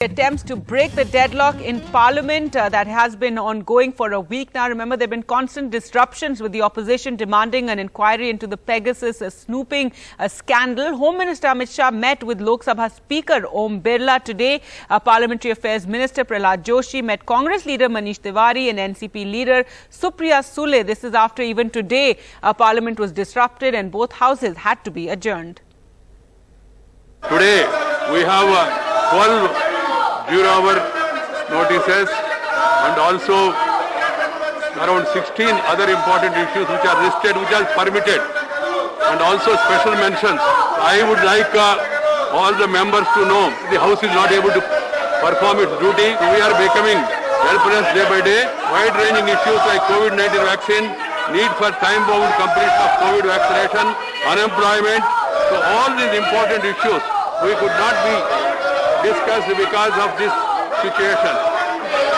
Attempts to break the deadlock in Parliament that has been ongoing for a week now. Remember, there have been constant disruptions with the opposition demanding an inquiry into the Pegasus snooping scandal. Home Minister Amit Shah met with Lok Sabha Speaker Om Birla today. Parliamentary Affairs Minister Pralhad Joshi met Congress leader Manish Tewari and NCP leader Supriya Sule. This is after even today Parliament was disrupted and both houses had to be adjourned. Today we have 12 0-hour notices and also around 16 other important issues which are listed, which are permitted, and also special mentions. I would like all the members to know the House is not able to perform its duty. We are becoming helpless day by day. Wide-ranging issues like COVID-19 vaccine, need for time-bound completion of COVID vaccination, unemployment. So all these important issues we could not be discussed because of this situation.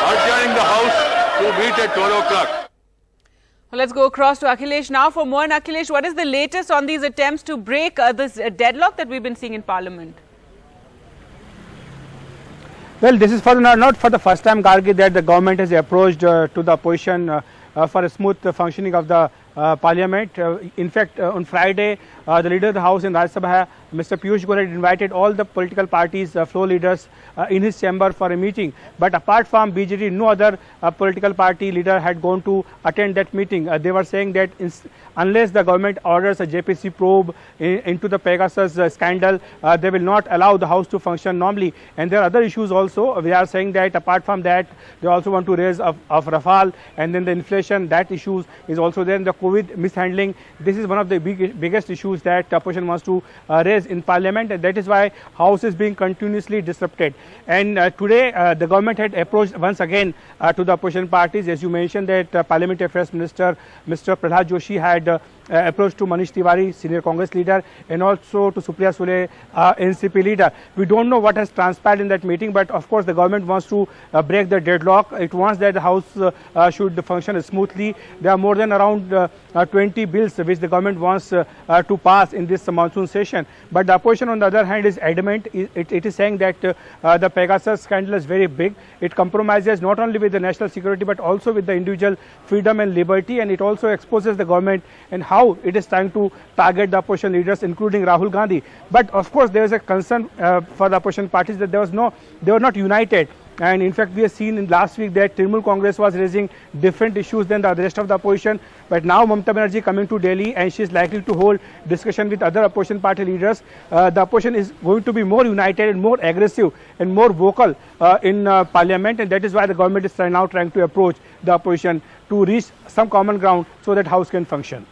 Adjourning the House to meet at 12 o'clock. Well, let's go across to Akhilesh now for more. And Akhilesh, what is the latest on these attempts to break this deadlock that we've been seeing in Parliament? Well, this is not for the first time, Gargi, that the government has approached to the opposition for a smooth functioning of the Parliament. In fact, on Friday, the leader of the House in Rajya Sabha, Mr. Piyush Goyal, had invited all the political parties, floor leaders in his chamber for a meeting. But apart from BJP, no other political party leader had gone to attend that meeting. They were saying that unless the government orders a JPC probe into the Pegasus scandal, they will not allow the House to function normally. And there are other issues also. We are saying that apart from that, they also want to raise of Rafale, and then the inflation, that issue is also there. In the COVID mishandling, this is one of the biggest issues that the opposition wants to raise in Parliament, and that is why House is being continuously disrupted. And today the government had approached once again to the opposition parties. As you mentioned, that Parliamentary Affairs Minister Mr. Pralhad Joshi had approach to Manish Tewari, senior Congress leader, and also to Supriya Sule, NCP leader. We don't know what has transpired in that meeting, but of course the government wants to break the deadlock. It wants that the House should function smoothly. There are more than around 20 bills which the government wants to pass in this monsoon session. But the opposition, on the other hand, is adamant. It is saying that the Pegasus scandal is very big. It compromises not only with the national security but also with the individual freedom and liberty, and it also exposes the government and how it is trying to target the opposition leaders, including Rahul Gandhi. But of course, there is a concern for the opposition parties that they were not united. And in fact, we have seen in last week that Trinamool Congress was raising different issues than the rest of the opposition. But now Mamata Banerjee coming to Delhi, and she is likely to hold discussion with other opposition party leaders. The opposition is going to be more united and more aggressive and more vocal in Parliament, and that is why the government is now trying to approach the opposition to reach some common ground so that House can function.